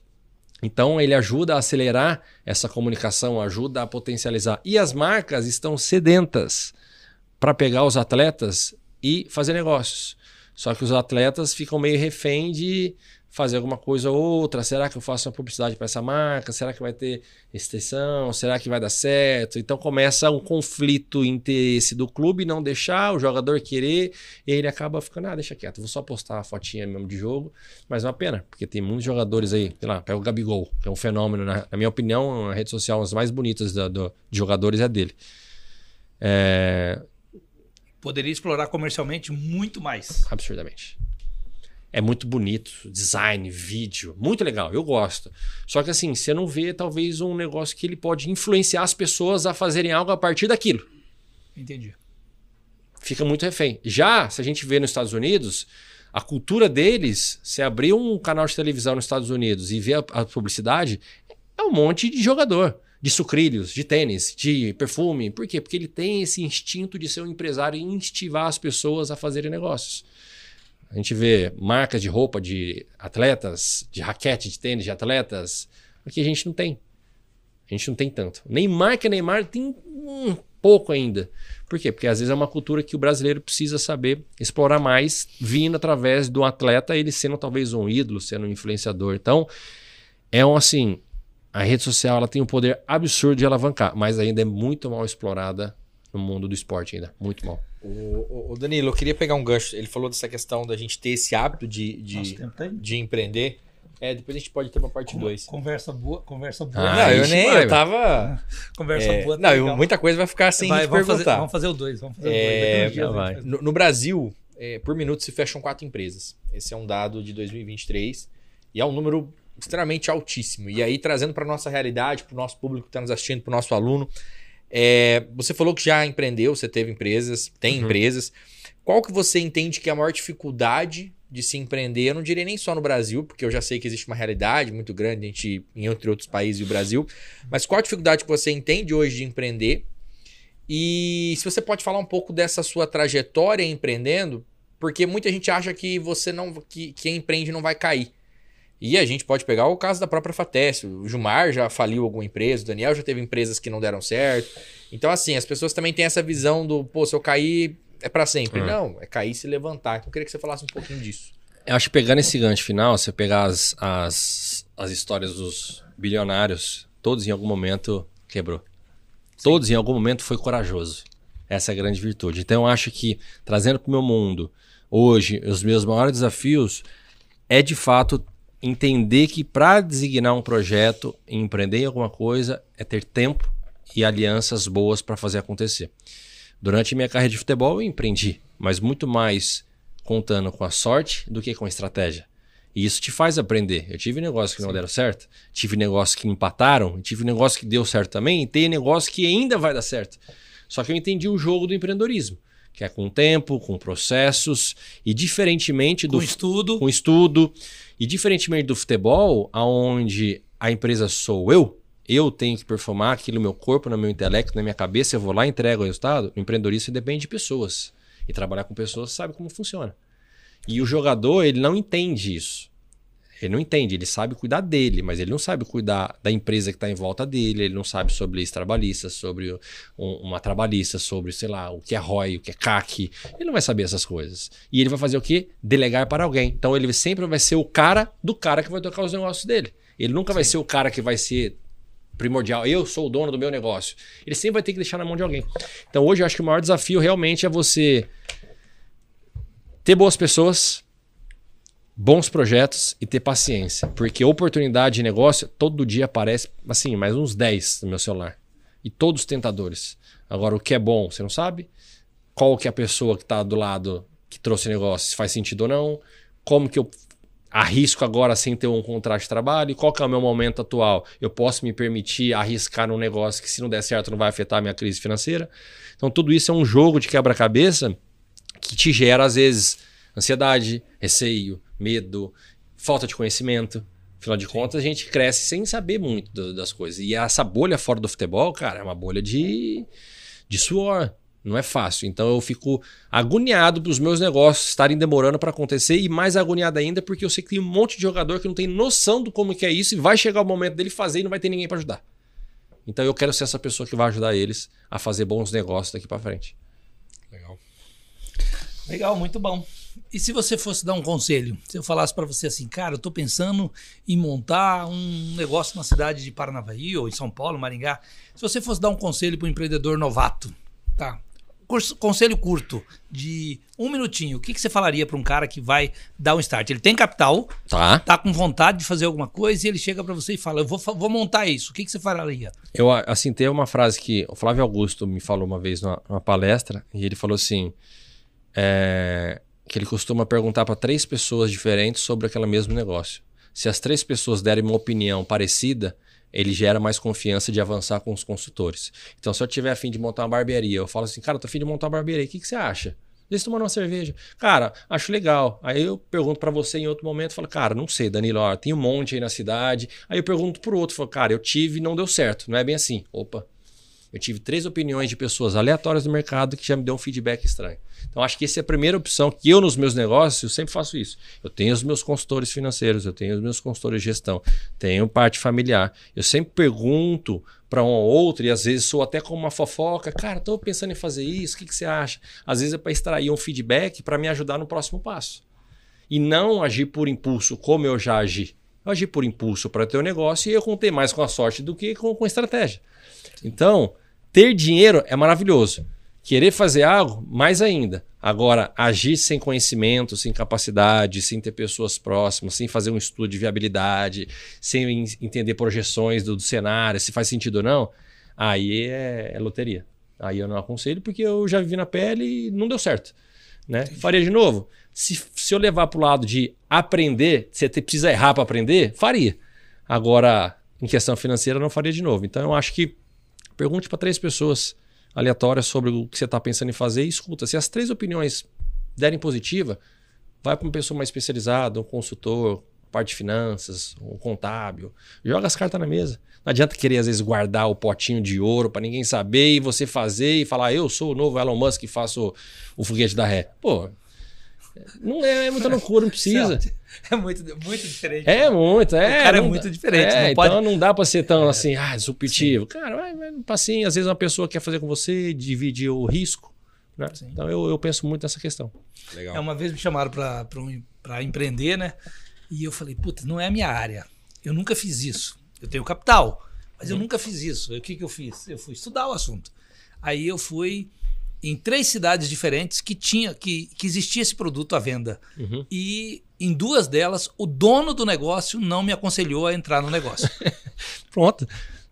Então ele ajuda a acelerar essa comunicação, ajuda a potencializar. E as marcas estão sedentas para pegar os atletas e fazer negócios. Só que os atletas ficam meio refém de fazer alguma coisa ou outra. Será que eu faço uma publicidade para essa marca? Será que vai ter extensão? Será que vai dar certo? Então começa um conflito interesse do clube não deixar, o jogador querer, e ele acaba ficando, deixa quieto, vou só postar a fotinha mesmo de jogo. Mas é uma pena, porque tem muitos jogadores aí, sei lá, pega o Gabigol, que é um fenômeno, na minha opinião, a rede social, as mais bonitas de jogadores é a dele. Poderia explorar comercialmente muito mais. Absurdamente. É muito bonito, design, vídeo, muito legal, eu gosto. Só que assim, você não vê talvez um negócio que ele pode influenciar as pessoas a fazerem algo a partir daquilo. Entendi. Fica muito refém. Já, se a gente vê nos Estados Unidos, a cultura deles, se abrir um canal de televisão nos Estados Unidos e ver a publicidade, é um monte de jogador. De sucrilhos, de tênis, de perfume. Por quê? Porque ele tem esse instinto de ser um empresário e instivar as pessoas a fazerem negócios. A gente vê marcas de roupa de atletas, de raquete de tênis de atletas. Aqui a gente não tem. A gente não tem tanto. Neymar tem pouco ainda. Por quê? Porque às vezes é uma cultura que o brasileiro precisa saber explorar mais, vindo através do atleta, ele sendo talvez um ídolo, sendo um influenciador. Então, assim, a rede social ela tem um poder absurdo de alavancar, mas ainda é muito mal explorada no mundo do esporte ainda, muito mal. O Danilo, eu queria pegar um gancho. Ele falou dessa questão da gente ter esse hábito de empreender. Depois a gente pode ter uma parte 2. Conversa boa. Não, eu tava... Conversa boa. Não, muita coisa vai ficar sem te perguntar. Vamos fazer o 2. No Brasil, por minuto se fecham 4 empresas. Esse é um dado de 2023 e é um número extremamente altíssimo. E aí, trazendo para nossa realidade, para o nosso público que está nos assistindo, para o nosso aluno, você falou que já empreendeu, você teve empresas, tem empresas. Qual que você entende que é a maior dificuldade de se empreender? Eu não diria nem só no Brasil, porque eu já sei que existe uma realidade muito grande entre outros países e o Brasil. Mas qual a dificuldade que você entende hoje de empreender? E se você pode falar um pouco dessa sua trajetória empreendendo, porque muita gente acha que quem empreende não vai cair. E a gente pode pegar o caso da própria Fateste. O Gilmar já faliu alguma empresa, o Daniel já teve empresas que não deram certo. Então, assim, as pessoas também têm essa visão do, se eu cair, é para sempre. Não, é cair e se levantar. Então, eu queria que você falasse um pouquinho disso. Eu acho que pegando esse gancho final, você pegar as histórias dos bilionários, todos em algum momento quebrou. Sim. Todos em algum momento foi corajoso. Essa é a grande virtude. Então, eu acho que, trazendo para o meu mundo, hoje, os meus maiores desafios é, de fato, entender que para designar um projeto, empreender em alguma coisa, é ter tempo e alianças boas para fazer acontecer. Durante minha carreira de futebol eu empreendi, mas muito mais contando com a sorte do que com a estratégia. E isso te faz aprender. Eu tive negócios que não deram certo, tive negócios que empataram, tive negócio que deu certo também, e tem negócio que ainda vai dar certo. Só que eu entendi o jogo do empreendedorismo, que é com tempo, com processos, e diferentemente do... Com estudo. E diferentemente do futebol, onde a empresa sou eu tenho que performar aquilo no meu corpo, no meu intelecto, na minha cabeça, eu vou lá e entrego o resultado. O empreendedorismo depende de pessoas. E trabalhar com pessoas sabe como funciona. E o jogador, ele não entende isso. Ele não entende, ele sabe cuidar dele, mas ele não sabe cuidar da empresa que está em volta dele, ele não sabe sobre leis trabalhistas, sobre uma trabalhista, sobre, sei lá, o que é ROI, o que é CAC. Ele não vai saber essas coisas. E ele vai fazer o quê? Delegar para alguém. Então ele sempre vai ser o cara do cara que vai tocar os negócios dele. Ele nunca vai ser o cara que vai ser primordial. Eu sou o dono do meu negócio. Ele sempre vai ter que deixar na mão de alguém. Então hoje eu acho que o maior desafio realmente é você ter boas pessoas, bons projetos e ter paciência. Porque oportunidade de negócio todo dia aparece, assim, mais uns 10 no meu celular. E todos tentadores. Agora, o que é bom, você não sabe. Qual que é a pessoa que está do lado que trouxe negócio, se faz sentido ou não. Como que eu arrisco agora sem ter um contrato de trabalho. Qual que é o meu momento atual? Eu posso me permitir arriscar num negócio que, se não der certo, não vai afetar a minha crise financeira. Então, tudo isso é um jogo de quebra-cabeça que te gera, às vezes, ansiedade, receio, medo, falta de conhecimento. Afinal de contas, a gente cresce sem saber muito das coisas. E essa bolha fora do futebol, cara, é uma bolha de suor. Não é fácil. Então eu fico agoniado para os meus negócios estarem demorando para acontecer, e mais agoniado ainda porque eu sei que tem um monte de jogador que não tem noção do como que é isso, e vai chegar o momento dele fazer e não vai ter ninguém para ajudar. Então eu quero ser essa pessoa que vai ajudar eles a fazer bons negócios daqui para frente. Legal, muito bom. E se você fosse dar um conselho, se eu falasse para você assim, cara, eu tô pensando em montar um negócio na cidade de Paranavaí ou em São Paulo, Maringá. Se você fosse dar um conselho para um empreendedor novato, tá? Conselho curto, de 1 minutinho, o que você falaria para um cara que vai dar um start? Ele tem capital, tá com vontade de fazer alguma coisa, e ele chega para você e fala, eu vou montar isso. O que você falaria? Eu, assim, tem uma frase que o Flávio Augusto me falou uma vez numa palestra, e ele falou assim, que ele costuma perguntar para 3 pessoas diferentes sobre aquele mesmo negócio. Se as 3 pessoas derem uma opinião parecida, ele gera mais confiança de avançar com os consultores. Então, se eu tiver a fim de montar uma barbearia, eu falo assim, cara, eu tô a fim de montar uma barbearia, o que você acha? Deixa eu tomar uma cerveja. Cara, acho legal. Aí eu pergunto para você em outro momento, falo, cara, não sei, Danilo, ó, tem um monte aí na cidade. Aí eu pergunto pro outro, falo, cara, eu tive e não deu certo, não é bem assim. Opa. Eu tive 3 opiniões de pessoas aleatórias do mercado que já me deu um feedback estranho. Então, acho que essa é a primeira opção que eu, nos meus negócios, eu sempre faço isso. Eu tenho os meus consultores financeiros, eu tenho os meus consultores de gestão, tenho parte familiar. Eu sempre pergunto para um ou outro, e às vezes sou até como uma fofoca. Cara, estou pensando em fazer isso, o que você acha? Às vezes é para extrair um feedback para me ajudar no próximo passo. E não agir por impulso, como eu já agi. Eu agi por impulso para ter um negócio e eu contei mais com a sorte do que com estratégia. Então, ter dinheiro é maravilhoso. Querer fazer algo, mais ainda. Agora, agir sem conhecimento, sem capacidade, sem ter pessoas próximas, sem fazer um estudo de viabilidade, sem entender projeções do cenário, se faz sentido ou não, aí é loteria. Aí eu não aconselho porque eu já vivi na pele e não deu certo. Né? Faria de novo? Se eu levar para o lado de aprender, você precisa errar para aprender, faria. Agora, em questão financeira, não faria de novo. Então, eu acho que pergunte para 3 pessoas aleatórias sobre o que você está pensando em fazer e escuta. Se as 3 opiniões derem positiva, vai para uma pessoa mais especializada, um consultor, parte de finanças, um contábil. Joga as cartas na mesa. Não adianta querer, às vezes, guardar o potinho de ouro para ninguém saber e você fazer e falar, eu sou o novo Elon Musk e faço o foguete da ré. Pô, não é muita loucura, não precisa. É muito diferente. É muito, O cara é muito diferente. Não pode... Então não dá para ser tão assim, disruptivo. Sim. Cara, vai passinho. Às vezes uma pessoa quer fazer com você, dividir o risco. Né? Então eu penso muito nessa questão. Legal. Uma vez me chamaram para empreender, né? E eu falei, puta, não é a minha área. Eu nunca fiz isso. Eu tenho capital, mas eu nunca fiz isso. O que eu fiz? Eu fui estudar o assunto. Aí eu fui em 3 cidades diferentes que existia esse produto à venda. E em 2 delas, o dono do negócio não me aconselhou a entrar no negócio. Pronto.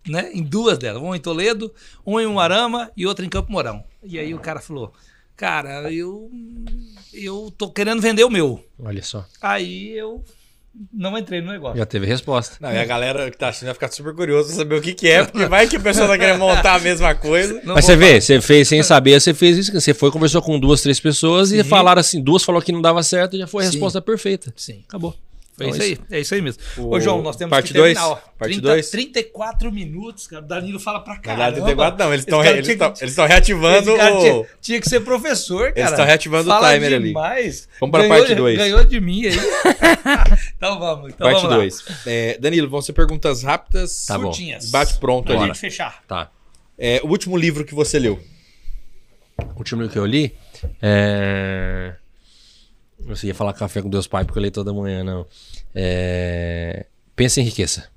Né? Em 2 delas. Uma em Toledo, uma em Umuarama e outra em Campo Mourão. E aí o cara falou, cara, eu tô querendo vender o meu. Olha só. Aí eu não entrei no negócio. Já teve resposta. Não, e a galera que tá assistindo vai ficar super curiosa pra saber o que é, porque vai que a pessoa tá querendo montar a mesma coisa. Mas você vê, você fez sem saber, você fez isso. Você foi, conversou com 2, 3 pessoas e falaram assim, 2 falou que não dava certo e já foi a resposta perfeita. Sim. Acabou. Foi isso aí. É isso aí mesmo. Ô, João, nós temos parte que terminar. 2? Parte 2? 34 minutos, cara. O Danilo fala pra Na caramba. verdade, 34 não, eles estão reativando o... Tinha que ser professor, cara. Eles estão reativando fala o timer demais. ali. Vamos para a parte 2. Ganhou de mim aí. Então vamos. Parte 2. Danilo, vão ser perguntas rápidas. Tá bom. Curtinhas. Bate pronto ali. Bora fechar. Tá. O último livro que você leu? O último livro que eu li Você ia falar Café com Deus Pai porque eu leio toda manhã, não. Pensa em Riqueza.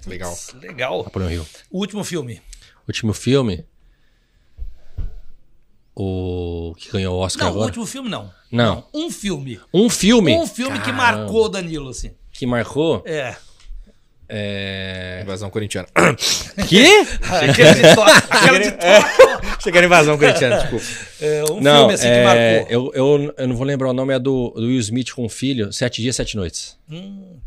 Legal. Legal. Napoleão Hill. O último filme. Último filme. O que ganhou o Oscar Não, agora? o último filme não. Não. Um filme. Um filme? Um filme que marcou o Danilo, assim. Que marcou? Invasão corintiana. Que? Aquela de toque. Achei que era invasão corintiana, desculpa. Filme assim que marcou. Eu não vou lembrar o nome, é do Will Smith com o filho. 7 Dias, 7 Noites.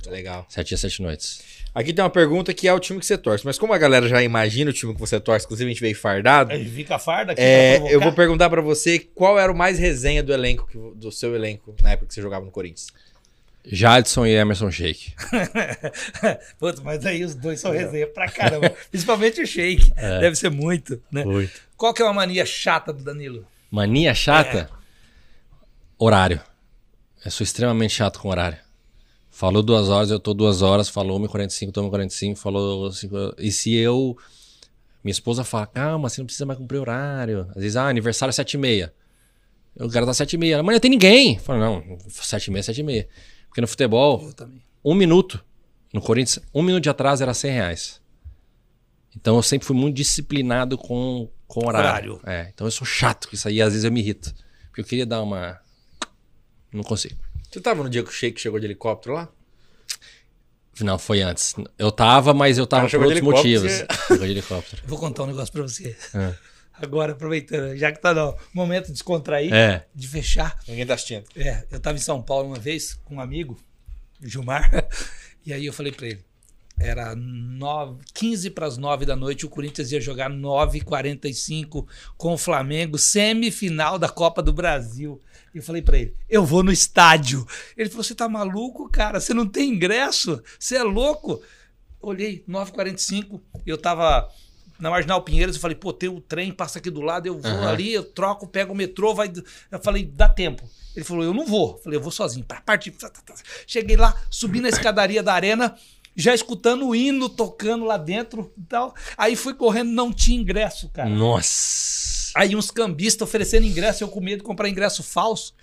Legal. 7 Dias, 7 Noites. Aqui tem uma pergunta que é o time que você torce. Mas como a galera já imagina o time que você torce, inclusive a gente veio fardado, Fica farda aqui eu vou perguntar pra você qual era o mais resenha do elenco, do seu elenco, na época que você jogava no Corinthians. Jadson e Emerson Sheik. Putz, mas aí os dois são resenha pra caramba. Principalmente o Sheik. Deve ser muito, né? Muito. Qual que é uma mania chata do Danilo? Mania chata? Horário. Eu sou extremamente chato com horário. Falou 2 horas, eu tô 2 horas. Falou 1h45, tô 1h45. Falou 5. E se eu... Minha esposa fala, calma, você não precisa mais cumprir horário. Às vezes, aniversário é 7h30. Eu quero dar 7h30. Ela, mas não tem ninguém. Eu falo, não, 7h30, 7h30. Porque no futebol, Eu também. 1 minuto. No Corinthians, 1 minuto de atraso era R$100. Então eu sempre fui muito disciplinado com horário. Então eu sou chato com isso aí. Às vezes eu me irrito. Porque eu queria dar uma... Não consigo. Você tava no dia que o Sheik chegou de helicóptero lá? Não, foi antes. Eu tava, mas eu tava por outros motivos. Chegou de helicóptero. Eu vou contar um negócio pra você. Agora, aproveitando, já que tá no momento de descontrair, de fechar. Ninguém tá assistindo. Eu tava em São Paulo uma vez com um amigo, o Gilmar, e aí eu falei pra ele, era 15 para as 9 da noite, o Corinthians ia jogar 9h45 com o Flamengo, semifinal da Copa do Brasil. E eu falei pra ele, eu vou no estádio. Ele falou, você tá maluco, cara? Você não tem ingresso? Você é louco? Olhei, 9h45, eu tava na Marginal Pinheiros, eu falei, pô, tem o trem, passa aqui do lado, eu vou ali, eu troco, pego o metrô, vai... Eu falei, dá tempo. Ele falou, eu não vou. Eu falei, eu vou sozinho. Parti. Cheguei lá, subi na escadaria da arena, já escutando o hino tocando lá dentro e tal. Aí fui correndo, não tinha ingresso, cara. Nossa! Aí uns cambistas oferecendo ingresso, eu com medo de comprar ingresso falso.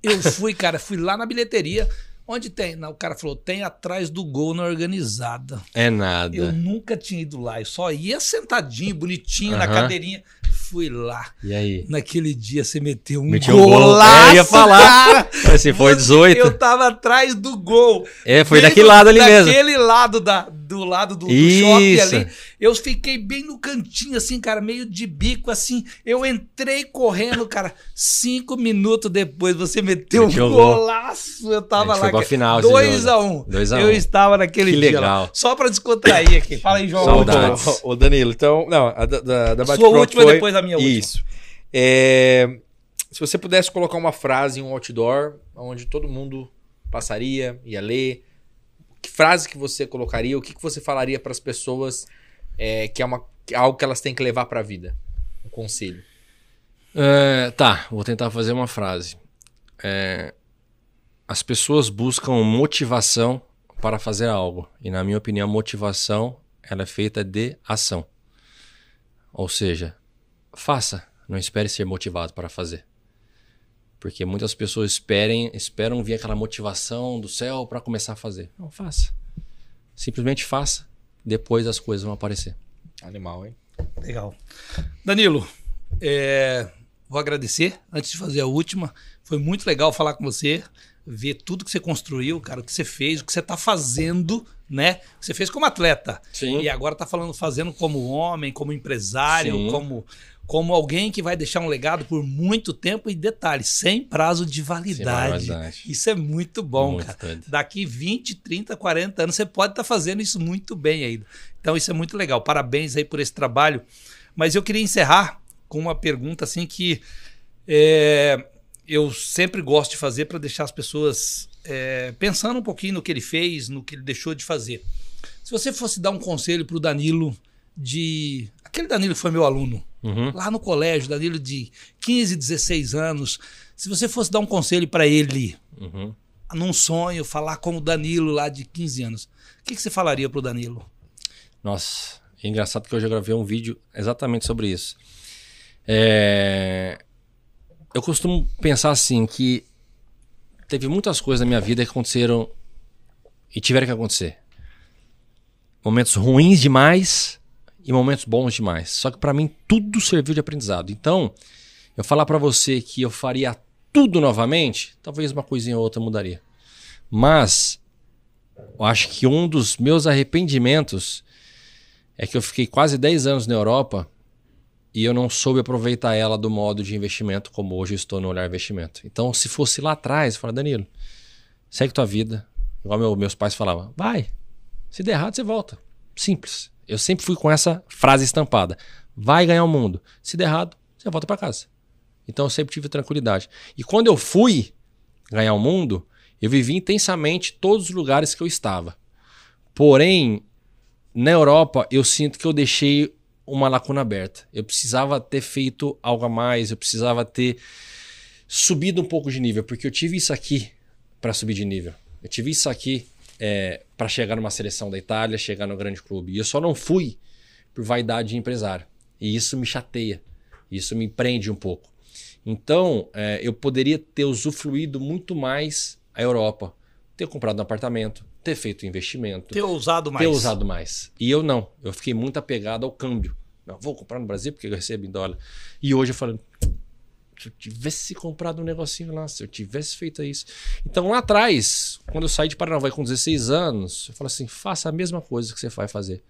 Eu fui, cara, fui lá na bilheteria. Onde tem? Não, o cara falou, tem atrás do gol na organizada. É nada. Eu nunca tinha ido lá, eu só ia sentadinho, bonitinho, na cadeirinha. Fui lá. E aí? Naquele dia você meteu um golaço, eu ia falar. Cara. Assim, foi 18. Eu tava atrás do gol. Foi daquele lado ali mesmo. Daquele lado, do lado do shopping ali. Eu fiquei bem no cantinho, assim, cara, meio de bico, assim. Eu entrei correndo, cara. 5 minutos depois você meteu um golaço. Eu tava lá. Foi pra final. 2-1. 2-1. Eu estava naquele dia. Que legal. Lá. Só pra descontrair aqui. Fala aí, João. Saudades. Ô, Danilo, então... Não, da sua última foi... depois da minha última. Isso. Se você pudesse colocar uma frase em um outdoor, onde todo mundo passaria, ia ler, que frase que você colocaria, o que você falaria para as pessoas que é algo que elas têm que levar para a vida? Um conselho. Tá, vou tentar fazer uma frase. As pessoas buscam motivação para fazer algo. E na minha opinião, motivação ela é feita de ação. Ou seja, faça, não espere ser motivado para fazer. Porque muitas pessoas esperam vir aquela motivação do céu para começar a fazer. Não, faça. Simplesmente faça, depois as coisas vão aparecer. Animal, hein? Legal. Danilo, vou agradecer, antes de fazer a última, foi muito legal falar com você, ver tudo que você construiu, cara, o que você fez, o que você está fazendo, né? O que você fez como atleta. Sim. E agora está fazendo como homem, como empresário, como alguém que vai deixar um legado por muito tempo e, detalhe, sem prazo de validade. Isso é muito bom, muito cara. Doido. Daqui 20, 30, 40 anos você pode estar fazendo isso muito bem ainda. Então isso é muito legal. Parabéns aí por esse trabalho. Mas eu queria encerrar com uma pergunta assim que eu sempre gosto de fazer para deixar as pessoas pensando um pouquinho no que ele fez, no que ele deixou de fazer. Se você fosse dar um conselho para o Danilo aquele Danilo que foi meu aluno, lá no colégio, Danilo de 15, 16 anos, se você fosse dar um conselho para ele, num sonho, falar como Danilo lá de 15 anos, o que você falaria para o Danilo? Nossa, é engraçado que eu já gravei um vídeo exatamente sobre isso. Eu costumo pensar assim, que teve muitas coisas na minha vida que aconteceram e tiveram que acontecer. Momentos ruins demais e momentos bons demais. Só que para mim tudo serviu de aprendizado. Então, eu falar para você que eu faria tudo novamente, talvez uma coisinha ou outra mudaria. Mas eu acho que um dos meus arrependimentos é que eu fiquei quase 10 anos na Europa e eu não soube aproveitar ela do modo de investimento como hoje eu estou no Olhar Investimento. Então, se fosse lá atrás, eu falaria, Danilo, segue tua vida. Igual meus pais falavam, vai, se der errado você volta. Simples. Eu sempre fui com essa frase estampada. Vai ganhar o mundo. Se der errado, você volta para casa. Então eu sempre tive tranquilidade. E quando eu fui ganhar o mundo, eu vivi intensamente todos os lugares que eu estava. Porém, na Europa, eu sinto que eu deixei uma lacuna aberta. Eu precisava ter feito algo a mais, eu precisava ter subido um pouco de nível, porque eu tive isso aqui para subir de nível. Eu tive isso aqui para chegar numa seleção da Itália, chegar no grande clube. E eu só não fui por vaidade de empresário. E isso me chateia. Isso me prende um pouco. Então, eu poderia ter usufruído muito mais a Europa. Ter comprado um apartamento, ter feito investimento. Ter ousado mais. Ter ousado mais. E eu não. Eu fiquei muito apegado ao câmbio. Não, vou comprar no Brasil porque eu recebo em dólar. E hoje eu falo, se eu tivesse comprado um negocinho lá, se eu tivesse feito isso. Então lá atrás, quando eu saí de Paranavaí com 16 anos, eu falo assim, faça a mesma coisa que você vai fazer.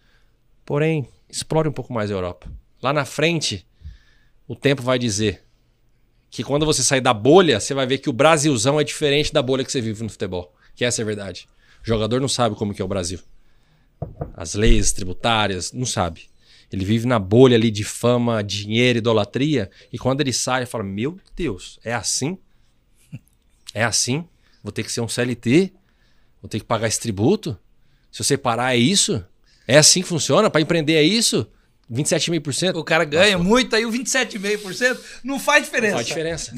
Porém, explore um pouco mais a Europa. Lá na frente, o tempo vai dizer que quando você sair da bolha, você vai ver que o Brasilzão é diferente da bolha que você vive no futebol. Que essa é a verdade. O jogador não sabe como que é o Brasil. As leis tributárias, não sabe. Ele vive na bolha ali de fama, dinheiro, idolatria. E quando ele sai, ele fala, meu Deus, é assim? É assim? Vou ter que ser um CLT? Vou ter que pagar esse tributo? Se eu separar é isso? É assim que funciona? Para empreender é isso? 27,5%. O cara ganha muito, aí o 27,5% não faz diferença. Não faz diferença.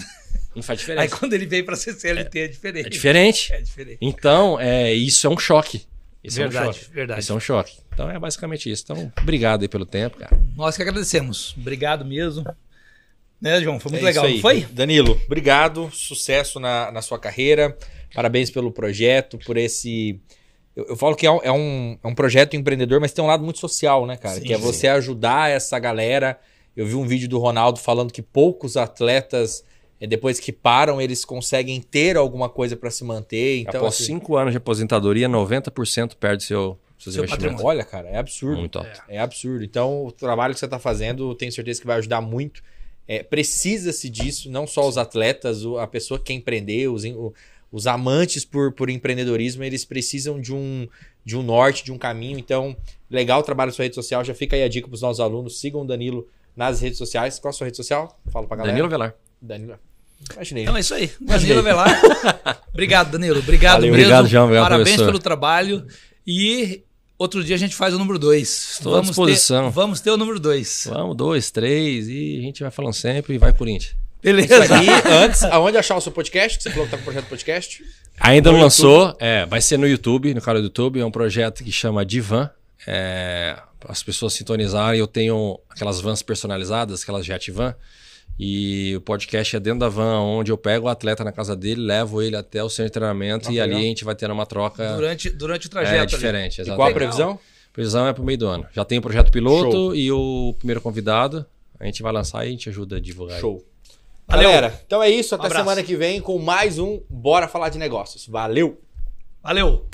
Não faz diferença. Aí quando ele vem para ser CLT é diferente. É diferente. É diferente. Então, isso é um choque. Isso Verdade, é um choque. verdade. Isso é um choque. Então é basicamente isso. Então, obrigado aí pelo tempo, cara. Nós que agradecemos. Obrigado mesmo. Né, João? Foi muito É legal, isso aí. não foi? Danilo, obrigado. Sucesso na sua carreira. Parabéns pelo projeto, por esse... Eu falo que é um projeto empreendedor, mas tem um lado muito social, né, cara? Sim, que é você ajudar essa galera. Eu vi um vídeo do Ronaldo falando que poucos atletas, depois que param, eles conseguem ter alguma coisa para se manter. Então, após 5 anos de aposentadoria, 90% perde seus investimentos. patrimônio. Olha, cara, é absurdo. Muito alto. É absurdo. Então, o trabalho que você está fazendo, eu tenho certeza que vai ajudar muito. Precisa-se disso, não só os atletas, a pessoa que quer empreender, os amantes por empreendedorismo, eles precisam de um norte, de um caminho. Então, legal o trabalho na sua rede social. Já fica aí a dica para os nossos alunos. Sigam o Danilo nas redes sociais. Qual a sua rede social? Fala pra galera. Danilo Velar. Danilo. Imaginei. Então é isso aí. Danilo Velar. Obrigado, Danilo. Obrigado Valeu. mesmo. Obrigado, João. Obrigado, Parabéns professor. pelo trabalho. E outro dia a gente faz o número 2. Estou à disposição. Vamos ter o número 2. Vamos, 2, 3 e a gente vai falando sempre e vai Corinthians. Beleza. Isso aí, antes, aonde achar o seu podcast? Que você falou que tá com o projeto podcast. Ainda No não lançou, vai ser no YouTube, no canal do YouTube. É um projeto que chama Divan. As pessoas sintonizarem, eu tenho aquelas vans personalizadas, aquelas jet van. E o podcast é dentro da van, onde eu pego o atleta na casa dele, levo ele até o centro de treinamento e ali a gente vai tendo uma troca Durante o trajeto. diferente. E Exatamente. qual a previsão? A previsão é pro meio do ano. Já tem o projeto piloto Show. e o primeiro convidado. A gente vai lançar e a gente ajuda a divulgar. Show. Valeu. Galera, então é isso. Até abraço. semana que vem com mais um Bora Falar de Negócios. Valeu! Valeu.